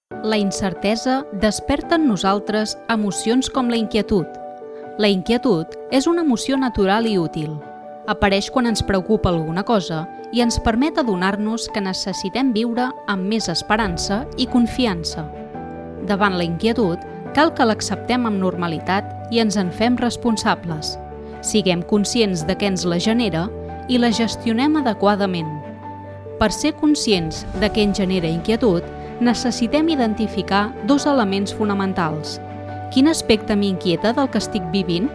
La incertesa desperta en nosaltres emocions com la inquietud. La inquietud és una emoció natural i útil. Apareix quan ens preocupa alguna cosa i ens permet adonar-nos que necessitem viure amb més esperança i confiança. Davant la inquietud, cal que l'acceptem amb normalitat i ens en fem responsables. Siguem conscients de què ens la genera i la gestionem adequadament. Per ser conscients de què ens genera inquietud, necessitem identificar dos elements fonamentals. Quin aspecte m'inquieta del que estic vivint?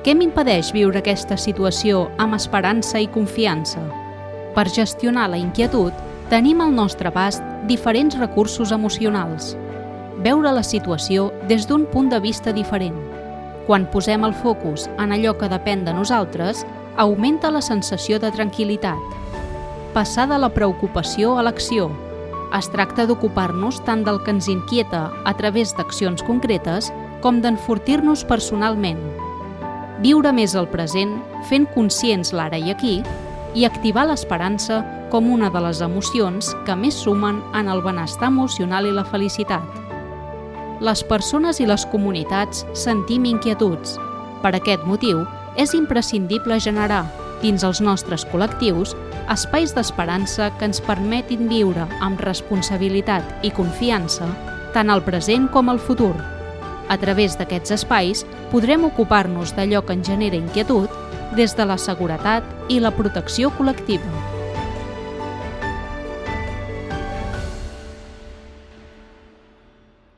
Què m'impedeix viure aquesta situació amb esperança i confiança? Per gestionar la inquietud, tenim al nostre abast diferents recursos emocionals. Veure la situació des d'un punt de vista diferent. Quan posem el focus en allò que depèn de nosaltres, augmenta la sensació de tranquil·litat. Passar de la preocupació a l'acció. Es tracta d'ocupar-nos tant del que ens inquieta a través d'accions concretes com d'enfortir-nos personalment. Viure més el present, fent conscients l'ara i aquí, i activar l'esperança com una de les emocions que més sumen en el benestar emocional i la felicitat. Les persones i les comunitats sentim inquietuds. Per aquest motiu, és imprescindible generar, dins els nostres col·lectius, espais d'esperança que ens permetin viure amb responsabilitat i confiança tant al present com al futur. A través d'aquests espais podrem ocupar-nos d'allò que ens genera inquietud des de la seguretat i la protecció col·lectiva.